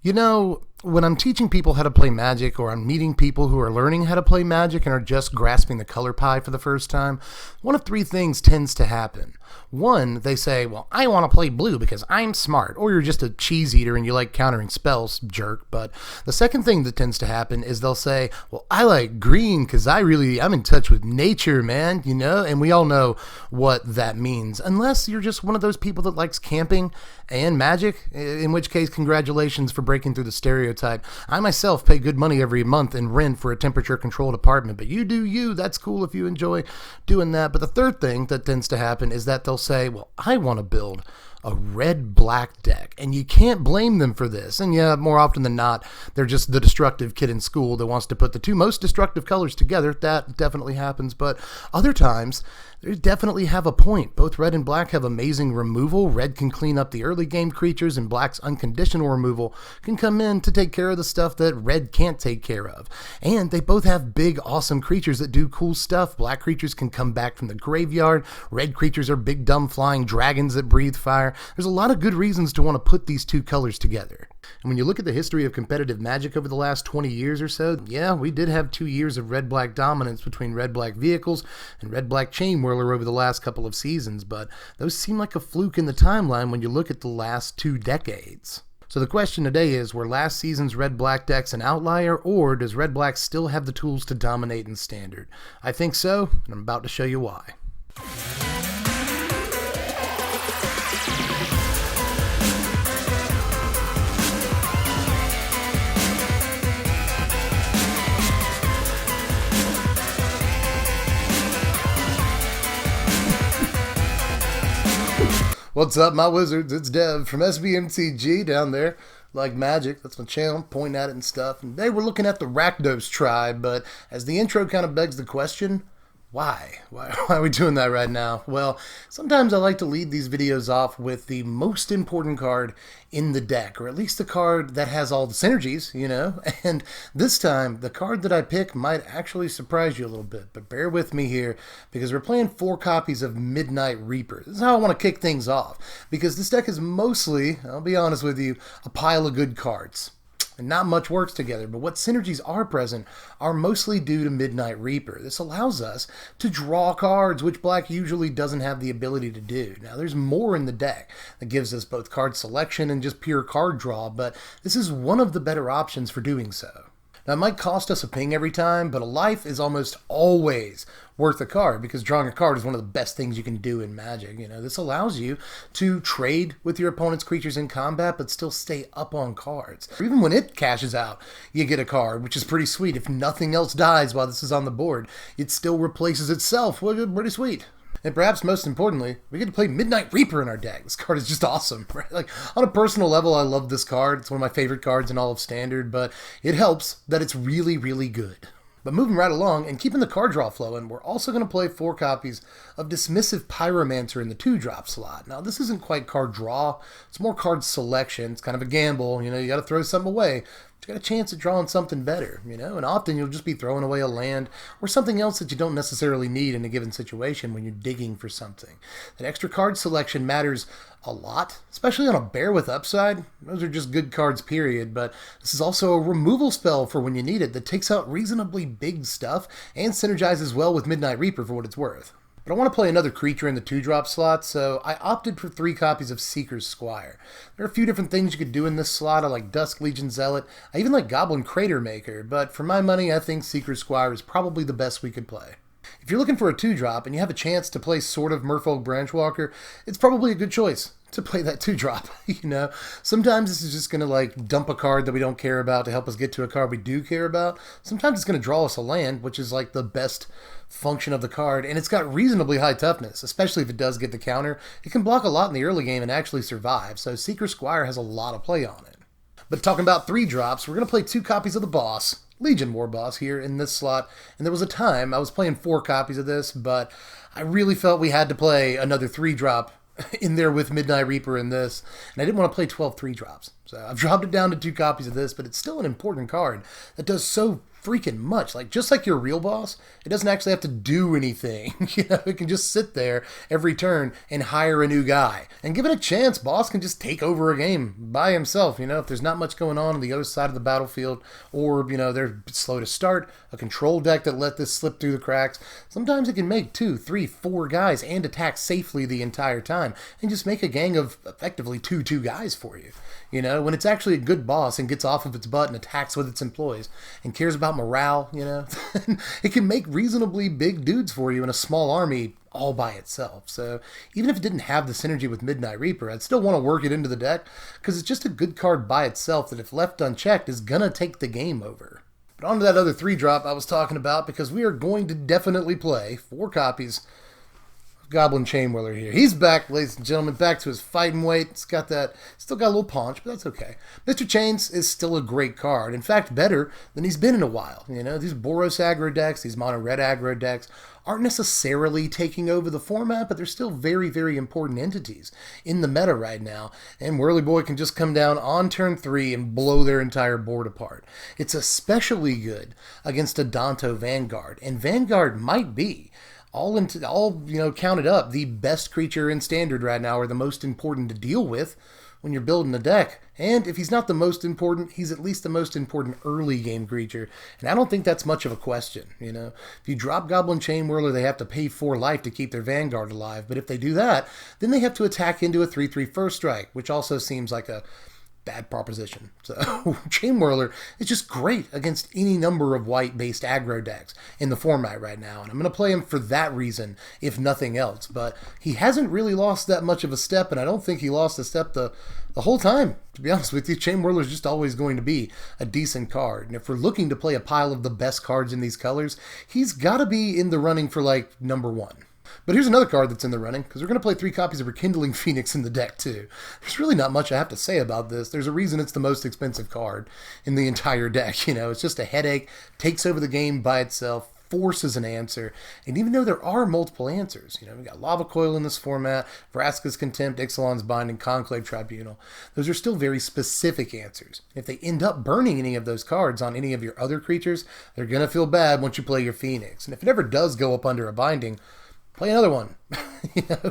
You know, when I'm teaching people how to play Magic, or I'm meeting people who are learning how to play Magic and are just grasping the color pie for the first time, one of three things tends to happen. One, they say, well, I want to play blue because I'm smart, or you're just a cheese eater and you like countering spells, jerk. But the second thing that tends to happen is they'll say, well, I like green because I'm in touch with nature, man, you know? And we all know what that means, unless you're just one of those people that likes camping and Magic, in which case, congratulations for breaking through the stereotype. I myself pay good money every month in rent for a temperature-controlled apartment, but you do you. That's cool if you enjoy doing that. But the third thing that tends to happen is that they'll say, well, I want to build a red-black deck, and you can't blame them for this. And yeah, more often than not, they're just the destructive kid in school that wants to put the two most destructive colors together. That definitely happens, but other times, they definitely have a point. Both red and black have amazing removal. Red can clean up the early game creatures, and black's unconditional removal can come in to take care of the stuff that red can't take care of. And they both have big, awesome creatures that do cool stuff. Black creatures can come back from the graveyard. Red creatures are big, dumb, flying dragons that breathe fire. There's a lot of good reasons to want to put these two colors together. And when you look at the history of competitive Magic over the last 20 years or so, yeah, we did have 2 years of red-black dominance between red-black vehicles and red-black chain whirler over the last couple of seasons, but those seem like a fluke in the timeline when you look at the last 2 decades. So the question today is, were last season's red-black decks an outlier, or does red-black still have the tools to dominate in Standard? I think so, and I'm about to show you why. What's up, my wizards? It's Dev from Mtg down there. Like Magic, that's my channel, pointing at it and stuff. And today we're looking at the Rakdos tribe, but as the intro kind of begs the question, why? Why are we doing that right now? Well, sometimes I like to lead these videos off with the most important card in the deck, or at least the card that has all the synergies, you know? And this time, the card that I pick might actually surprise you a little bit, but bear with me here, because we're playing 4 copies of Midnight Reaper. This is how I want to kick things off, because this deck is mostly, I'll be honest with you, a pile of good cards. And not much works together, but what synergies are present are mostly due to Midnight Reaper. This allows us to draw cards, which black usually doesn't have the ability to do. Now, there's more in the deck that gives us both card selection and just pure card draw, but this is one of the better options for doing so. Now, it might cost us a ping every time, but a life is almost always worth a card, because drawing a card is one of the best things you can do in Magic. You know, this allows you to trade with your opponent's creatures in combat, but still stay up on cards. Or even when it cashes out, you get a card, which is pretty sweet. If nothing else dies while this is on the board, it still replaces itself, which is pretty sweet. And perhaps most importantly, we get to play Midnight Reaper in our deck. This card is just awesome, right? Like, on a personal level, I love this card. It's one of my favorite cards in all of Standard, but it helps that it's really, really good. But moving right along and keeping the card draw flowing, we're also going to play 4 copies of Dismissive Pyromancer in the 2-drop slot. Now, this isn't quite card draw. It's more card selection. It's kind of a gamble. You know, you got to throw something away. But you got a chance at drawing something better, you know? And often you'll just be throwing away a land or something else that you don't necessarily need in a given situation when you're digging for something. That extra card selection matters a lot, especially on a Bear with Upside. Those are just good cards, period, but this is also a removal spell for when you need it that takes out reasonably big stuff and synergizes well with Midnight Reaper for what it's worth. But I want to play another creature in the 2-drop slot, so I opted for 3 copies of Seeker's Squire. There are a few different things you could do in this slot. I like Dusk Legion Zealot. I even like Goblin Crater Maker, but for my money, I think Seeker's Squire is probably the best we could play. If you're looking for a 2-drop and you have a chance to play Sword of Merfolk Branchwalker, it's probably a good choice to play that 2-drop, you know? Sometimes this is just going to, like, dump a card that we don't care about to help us get to a card we do care about. Sometimes it's going to draw us a land, which is, like, the best function of the card, and it's got reasonably high toughness, especially if it does get the counter. It can block a lot in the early game and actually survive, so Seeker Squire has a lot of play on it. But talking about 3-drops, we're going to play 2 copies of the boss, Legion War Boss, here in this slot, and there was a time I was playing 4 copies of this, but I really felt we had to play another 3-drop in there with Midnight Reaper in this, and I didn't want to play 12 3-drops. So I've dropped it down to 2 copies of this, but it's still an important card that does so freaking much. Like, just like your real boss, it doesn't actually have to do anything. It can just sit there every turn and hire a new guy. And given a chance, boss can just take over a game by himself. If there's not much going on the other side of the battlefield, or, they're slow to start, a control deck that let this slip through the cracks, sometimes it can make 2, 3, 4 guys and attack safely the entire time, and just make a gang of effectively 2 guys for you. When it's actually a good boss and gets off of its butt and attacks with its employees and cares about morale, it can make reasonably big dudes for you in a small army all by itself. So even if it didn't have the synergy with Midnight Reaper, I'd still want to work it into the deck because it's just a good card by itself that if left unchecked is going to take the game over. But on to that other 3-drop I was talking about, because we are going to definitely play 4 copies Goblin Chainwhirler here. He's back, ladies and gentlemen, back to his fighting weight. It's got that, still got a little punch, but that's okay. Mr. Chains is still a great card. In fact, better than he's been in a while. These Boros aggro decks, these mono red aggro decks aren't necessarily taking over the format, but they're still very, very important entities in the meta right now. And Whirly Boy can just come down on turn 3 and blow their entire board apart. It's especially good against a Danto Vanguard, and Vanguard might be all counted up, the best creature in Standard right now, or the most important to deal with when you're building a deck. And if he's not the most important, he's at least the most important early game creature. And I don't think that's much of a question. If you drop Goblin Chainwhirler, they have to pay 4 life to keep their Vanguard alive. But if they do that, then they have to attack into a 3/3 first strike, which also seems like a bad proposition. So Chainwhirler is just great against any number of white-based aggro decks in the format right now, and I'm going to play him for that reason, if nothing else. But he hasn't really lost that much of a step, and I don't think he lost a step the whole time. To be honest with you, Chainwhirler is just always going to be a decent card, and if we're looking to play a pile of the best cards in these colors, he's got to be in the running for, like, number 1. But here's another card that's in the running, because we're going to play 3 copies of Rekindling Phoenix in the deck, too. There's really not much I have to say about this. There's a reason it's the most expensive card in the entire deck. It's just a headache, takes over the game by itself, forces an answer, and even though there are multiple answers, we got Lava Coil in this format, Vraska's Contempt, Ixalan's Binding, Conclave Tribunal, those are still very specific answers. If they end up burning any of those cards on any of your other creatures, they're going to feel bad once you play your Phoenix. And if it ever does go up under a Binding, play another one.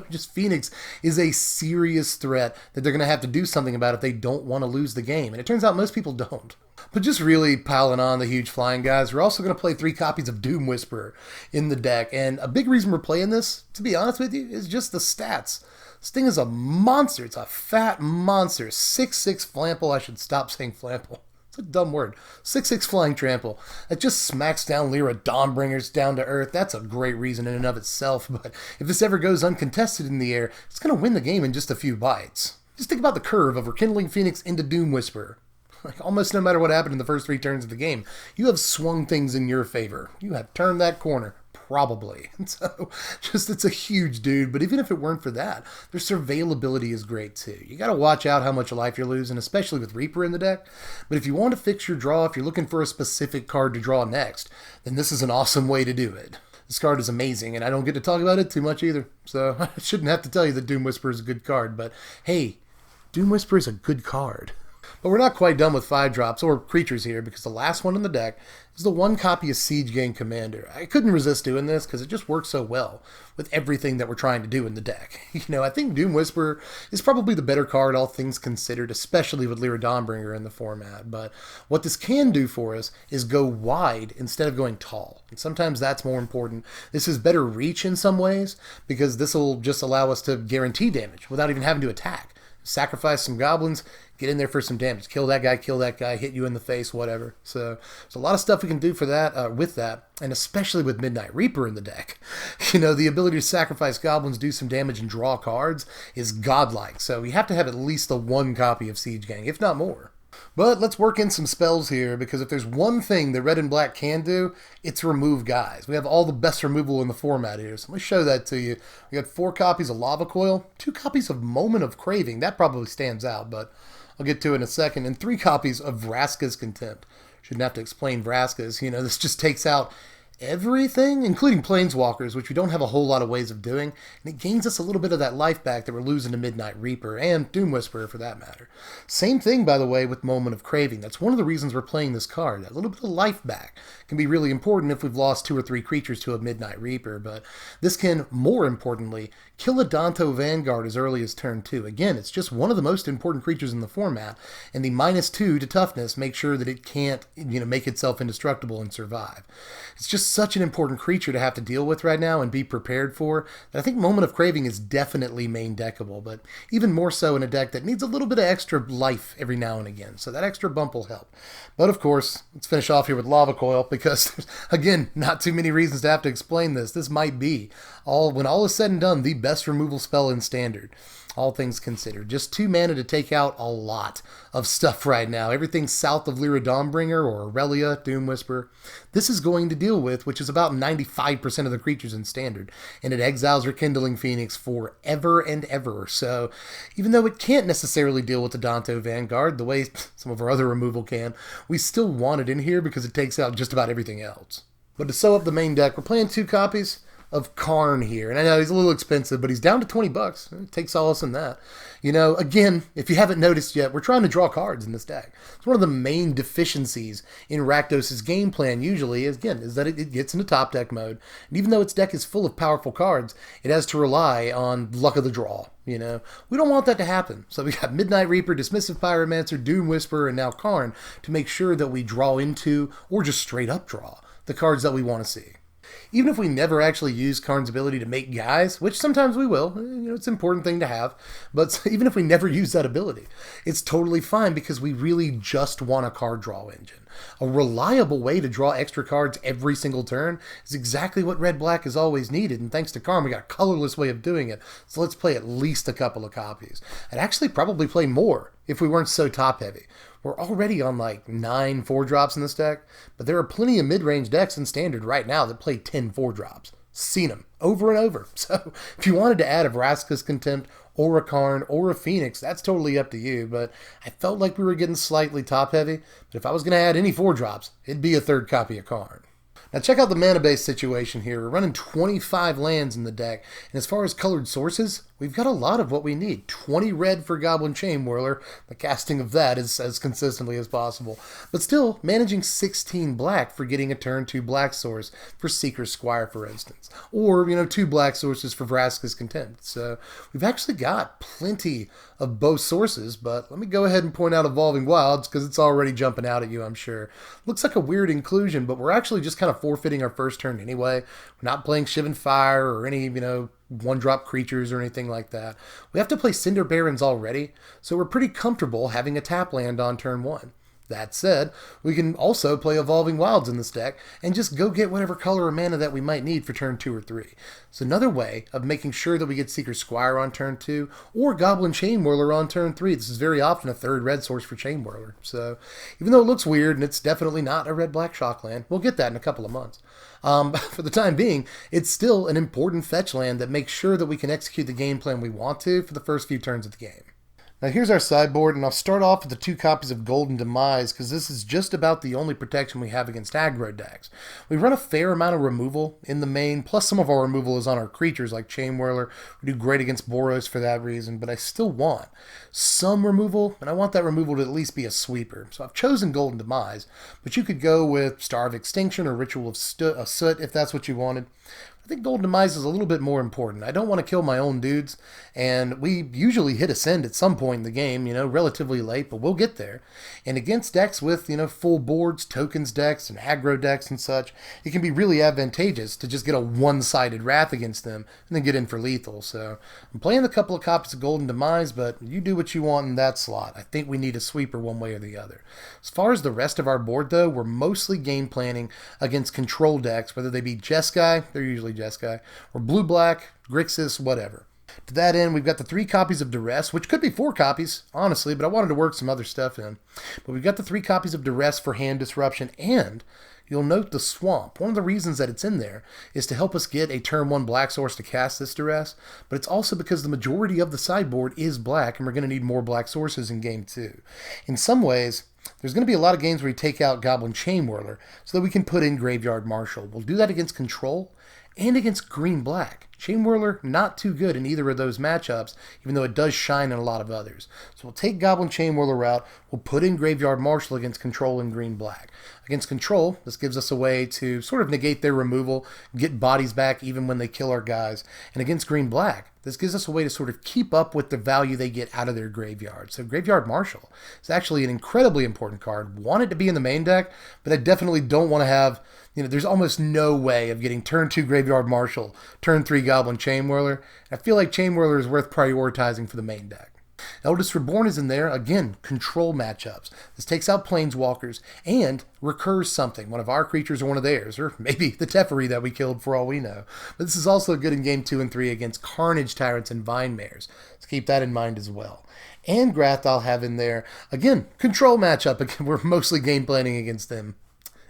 Just Phoenix is a serious threat that they're going to have to do something about if they don't want to lose the game. And it turns out most people don't. But just really piling on the huge flying guys, we're also going to play 3 copies of Doom Whisperer in the deck. And a big reason we're playing this, to be honest with you, is just the stats. This thing is a monster. It's a fat monster. 6/6 Flample. I should stop saying Flample. A dumb word. 6/6 Flying Trample. That just smacks down Lyra Dawnbringers down to earth. That's a great reason in and of itself, but if this ever goes uncontested in the air, it's going to win the game in just a few bites. Just think about the curve of Rekindling Phoenix into Doom Whisperer. Like, almost no matter what happened in the first 3 turns of the game, you have swung things in your favor. You have turned that corner. Probably. And so, it's a huge dude, but even if it weren't for that, their surveillability is great too. You got to watch out how much life you're losing, especially with Reaper in the deck. But if you want to fix your draw, if you're looking for a specific card to draw next, then this is an awesome way to do it. This card is amazing, and I don't get to talk about it too much either, so I shouldn't have to tell you that Doom Whisperer is a good card, but hey, Doom Whisperer is a good card. But we're not quite done with 5-drops or creatures here, because the last one in the deck is the 1 copy of Siege Gang Commander. I couldn't resist doing this because it just works so well with everything that we're trying to do in the deck. I think Doom Whisperer is probably the better card, all things considered, especially with Lyra Dawnbringer in the format. But what this can do for us is go wide instead of going tall. And sometimes that's more important. This is better reach in some ways, because this will just allow us to guarantee damage without even having to attack. Sacrifice some goblins, get in there for some damage. Kill that guy, hit you in the face, whatever. So there's a lot of stuff we can do for that, with that, and especially with Midnight Reaper in the deck. The ability to sacrifice goblins, do some damage, and draw cards is godlike. So we have to have at least the 1 copy of Siege Gang, if not more. But let's work in some spells here, because if there's one thing that Red and Black can do, it's remove guys. We have all the best removal in the format here, so let me show that to you. We got 4 copies of Lava Coil, 2 copies of Moment of Craving. That probably stands out, but I'll get to it in a second. And 3 copies of Vraska's Contempt. Shouldn't have to explain Vraska's. This just takes out everything, including Planeswalkers, which we don't have a whole lot of ways of doing, and it gains us a little bit of that life back that we're losing to Midnight Reaper, and Doom Whisperer for that matter. Same thing, by the way, with Moment of Craving. That's one of the reasons we're playing this card. That little bit of life back can be really important if we've lost 2 or 3 creatures to a Midnight Reaper, but this can, more importantly, kill a Danto Vanguard as early as turn 2. Again, it's just one of the most important creatures in the format, and the -2 to toughness makes sure that it can't, make itself indestructible and survive. It's just such an important creature to have to deal with right now and be prepared for that I think Moment of Craving is definitely main deckable, but even more so in a deck that needs a little bit of extra life every now and again, so that extra bump will help. But of course, let's finish off here with Lava Coil, because there's, again, not too many reasons to have to explain this. This might be, when all is said and done, the best removal spell in Standard. All things considered. Just 2 mana to take out a lot of stuff right now. Everything south of Lyra Dawnbringer or Aurelia, Doom Whisperer, this is going to deal with, which is about 95% of the creatures in Standard. And it exiles Rekindling Phoenix forever and ever. So even though it can't necessarily deal with the Danto Vanguard the way some of our other removal can, we still want it in here because it takes out just about everything else. But to sew up the main deck, we're playing 2 copies of Karn here. And I know he's a little expensive, but he's down to $20. Take solace in that. Again, if you haven't noticed yet, we're trying to draw cards in this deck. It's one of the main deficiencies in Rakdos' game plan usually, is that it gets into top deck mode. And even though its deck is full of powerful cards, it has to rely on luck of the draw. We don't want that to happen. So we got Midnight Reaper, Dismissive Pyromancer, Doom Whisperer, and now Karn to make sure that we draw into, or just straight up draw, the cards that we want to see. Even if we never actually use Karn's ability to make guys, which sometimes we will, it's an important thing to have, but even if we never use that ability, it's totally fine because we really just want a card draw engine. A reliable way to draw extra cards every single turn is exactly what Red-Black has always needed, and thanks to Karn, we got a colorless way of doing it, so let's play at least a couple of copies. I'd actually probably play more if we weren't so top-heavy. We're already on like 9 4-drops in this deck, but there are plenty of mid-range decks in Standard right now that play 10 4-drops. Seen them over and over. So if you wanted to add a Vraska's Contempt or a Karn or a Phoenix, that's totally up to you, but I felt like we were getting slightly top-heavy, but if I was going to add any 4-drops, it'd be a 3rd copy of Karn. Now check out the mana base situation here. We're running 25 lands in the deck, and as far as colored sources, we've got a lot of what we need. 20 red for Goblin Chainwhirler. The casting of that is as consistently as possible. But still, managing 16 black for getting a turn 2 black source for Seeker's Squire, for instance. Or, 2 black sources for Vraska's Contempt. So we've actually got plenty of both sources, but let me go ahead and point out Evolving Wilds because it's already jumping out at you, I'm sure. Looks like a weird inclusion, but we're actually just kind of forfeiting our first turn anyway. We're not playing Shivan Fire or any, 1-drop creatures or anything like that. We have to play Cinder Barons already, so we're pretty comfortable having a tap land on turn 1. That said, we can also play Evolving Wilds in this deck and just go get whatever color or mana that we might need for turn 2 or 3. It's another way of making sure that we get Seeker's Squire on turn 2 or Goblin Chainwhirler on turn 3. This is very often a 3rd red source for Chainwhirler. So even though it looks weird and it's definitely not a red-black shockland, we'll get that in a couple of months. For the time being, it's still an important fetch land that makes sure that we can execute the game plan we want to for the first few turns of the game. Now here's our sideboard, and I'll start off with the 2 copies of Golden Demise, because this is just about the only protection we have against aggro decks. We run a fair amount of removal in the main, plus some of our removal is on our creatures like Chainwhirler. We do great against Boros for that reason, but I still want some removal, and I want that removal to at least be a sweeper. So I've chosen Golden Demise, but you could go with Star of Extinction or Ritual of Soot if that's what you wanted. I think Golden Demise is a little bit more important. I don't want to kill my own dudes, and we usually hit Ascend at some point in the game, relatively late, but we'll get there. And against decks with, full boards, tokens decks, and aggro decks and such, it can be really advantageous to just get a one-sided Wrath against them and then get in for lethal. So I'm playing a couple of copies of Golden Demise, but you do what you want in that slot. I think we need a sweeper one way or the other. As far as the rest of our board, though, we're mostly game planning against control decks, whether they be Jeskai, they're usually Jeskai, or Blue-Black, Grixis, whatever. To that end, we've got the 3 copies of Duress, which could be 4 copies, honestly, but I wanted to work some other stuff in. But we've got the 3 copies of Duress for hand disruption, and you'll note the Swamp. One of the reasons that it's in there is to help us get a turn 1 black source to cast this Duress, but it's also because the majority of the sideboard is black, and we're going to need more black sources in game 2. In some ways, there's going to be a lot of games where we take out Goblin Chain Whirler so that we can put in Graveyard Marshal. We'll do that against Control and against Green-Black. Chain Whirler, not too good in either of those matchups, even though it does shine in a lot of others. So we'll take Goblin Chain Whirler out, we'll put in Graveyard Marshal against Control and Green-Black. Against Control, this gives us a way to sort of negate their removal, get bodies back even when they kill our guys. And against Green-Black, this gives us a way to sort of keep up with the value they get out of their graveyard. So Graveyard Marshal is actually an incredibly important card. Want it to be in the main deck, but I definitely don't want to have, there's almost no way of getting turn 2 Graveyard Marshal, turn 3 Goblin Chain Whirler. I feel like Chain Whirler is worth prioritizing for the main deck. Eldest Reborn is in there. Again, control matchups. This takes out Planeswalkers and recurs something. One of our creatures or one of theirs, or maybe the Teferi that we killed for all we know. But this is also good in game 2 and 3 against Carnage Tyrants and Vine Mares. So keep that in mind as well. And Grath I'll have in there. Again, control matchup. Again, we're mostly game planning against them,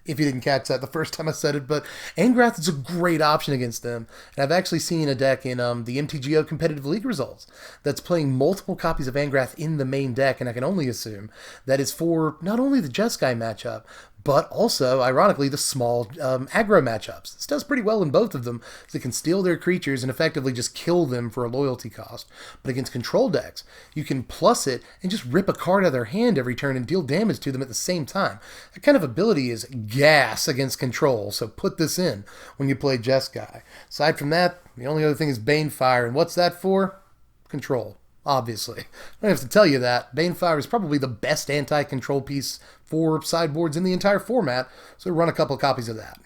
if you didn't catch that the first time I said it. But Angrath is a great option against them. And I've actually seen a deck in the MTGO Competitive League results that's playing multiple copies of Angrath in the main deck, and I can only assume that is for not only the Jeskai matchup, but also, ironically, the small aggro matchups. This does pretty well in both of them, so it can steal their creatures and effectively just kill them for a loyalty cost. But against control decks, you can plus it and just rip a card out of their hand every turn and deal damage to them at the same time. That kind of ability is gas against control, so put this in when you play Jeskai. Aside from that, the only other thing is Banefire, and what's that for? Control. Obviously. I don't have to tell you that. Banefire is probably the best anti-control piece for sideboards in the entire format, so run a couple of copies of that.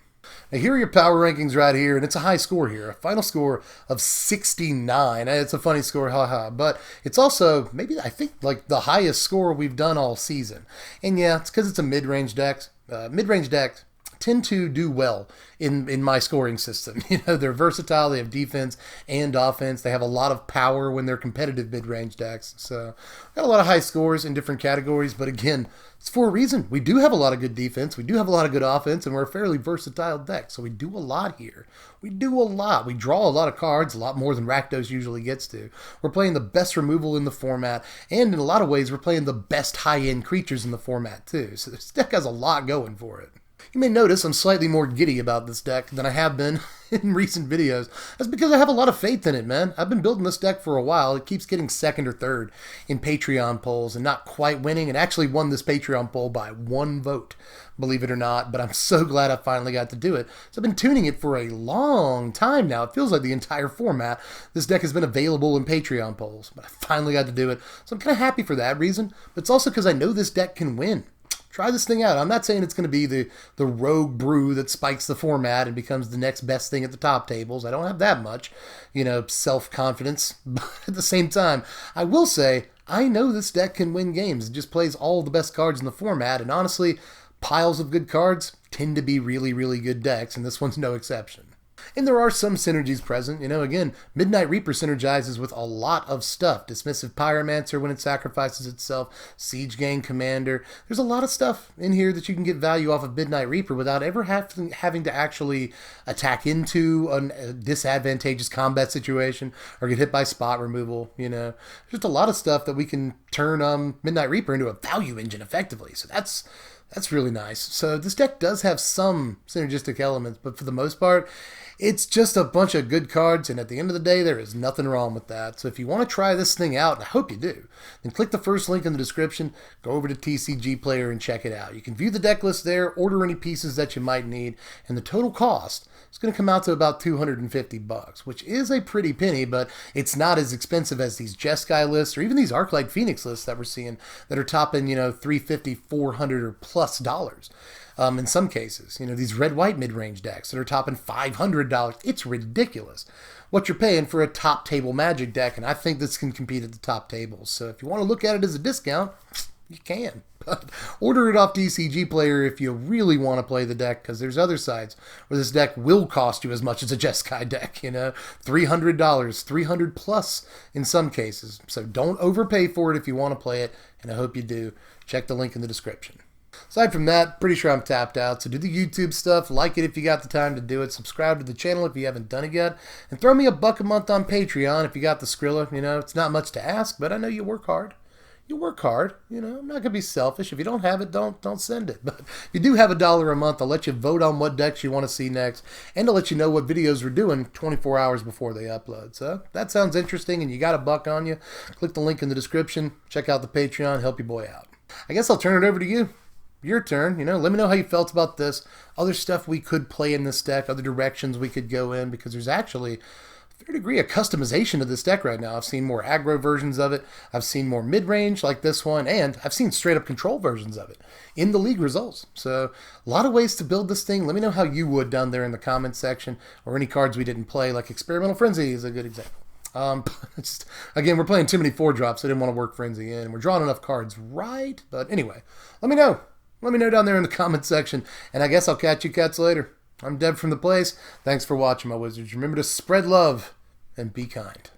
Now here are your power rankings right here, and it's a high score here. A final score of 69. It's a funny score, haha, but it's also, maybe, I think, like the highest score we've done all season. And yeah, it's because it's a mid-range deck. Mid-range decks tend to do well in my scoring system. They're versatile, they have defense and offense, they have a lot of power when they're competitive mid-range decks. So got a lot of high scores in different categories, but again, it's for a reason. We do have a lot of good defense, we do have a lot of good offense, and we're a fairly versatile deck, so we do a lot here. We do a lot. We draw a lot of cards, a lot more than Rakdos usually gets to. We're playing the best removal in the format, and in a lot of ways, we're playing the best high-end creatures in the format too. So this deck has a lot going for it. You may notice I'm slightly more giddy about this deck than I have been in recent videos. That's because I have a lot of faith in it, man. I've been building this deck for a while. It keeps getting second or third in Patreon polls and not quite winning. It actually won this Patreon poll by 1 vote, believe it or not, but I'm so glad I finally got to do it. So I've been tuning it for a long time now. It feels like the entire format. This deck has been available in Patreon polls, but I finally got to do it. So I'm kind of happy for that reason, but it's also because I know this deck can win. Try this thing out. I'm not saying it's going to be the rogue brew that spikes the format and becomes the next best thing at the top tables. I don't have that much, self-confidence. But at the same time, I will say, I know this deck can win games. It just plays all the best cards in the format. And honestly, piles of good cards tend to be really, really good decks. And this one's no exception. And there are some synergies present. Again, Midnight Reaper synergizes with a lot of stuff. Dismissive Pyromancer when it sacrifices itself. Siege Gang Commander. There's a lot of stuff in here that you can get value off of Midnight Reaper without ever having to actually attack into a disadvantageous combat situation or get hit by spot removal. There's just a lot of stuff that we can turn Midnight Reaper into a value engine effectively. So that's really nice. So this deck does have some synergistic elements, but for the most part, it's just a bunch of good cards, and at the end of the day, there is nothing wrong with that. So if you want to try this thing out, and I hope you do, then click the first link in the description, go over to TCG Player and check it out. You can view the deck list there, order any pieces that you might need, and the total cost is going to come out to about $250, which is a pretty penny, but it's not as expensive as these Jeskai lists or even these Arclight Phoenix lists that we're seeing that are topping, $350, $400 or plus dollars. In some cases, these red-white mid-range decks that are topping $500. It's ridiculous what you're paying for a top-table Magic deck, and I think this can compete at the top tables. So if you want to look at it as a discount, you can. But order it off TCG Player if you really want to play the deck, because there's other sides where this deck will cost you as much as a Jeskai deck, $300, $300 plus in some cases. So don't overpay for it if you want to play it, and I hope you do. Check the link in the description. Aside from that, pretty sure I'm tapped out, so do the YouTube stuff, like it if you got the time to do it, subscribe to the channel if you haven't done it yet, and throw me $1 a month on Patreon if you got the Skrilla. It's not much to ask, but I know you work hard. you work hard. You know, I'm not gonna be selfish. If you don't have it, don't send it. But if you do have $1 a month, I'll let you vote on what decks you want to see next, and I'll let you know what videos we're doing 24 hours before they upload. So that sounds interesting, and you got $1 on you. Click the link in the description. Check out the Patreon. Help your boy out. I guess I'll turn it over to you. Your turn. You know, let me know how you felt about this. Other stuff we could play in this deck, other directions we could go in, because there's actually a fair degree of customization to this deck right now. I've seen more aggro versions of it. I've seen more mid-range like this one, and I've seen straight-up control versions of it in the league results. So a lot of ways to build this thing. Let me know how you would down there in the comments section, or any cards we didn't play, like Experimental Frenzy is a good example. Again, we're playing too many 4-drops. I didn't want to work Frenzy in. We're drawing enough cards right. But anyway, let me know. Let me know down there in the comment section, and I guess I'll catch you cats later. I'm Deb from The Place. Thanks for watching, my wizards. Remember to spread love and be kind.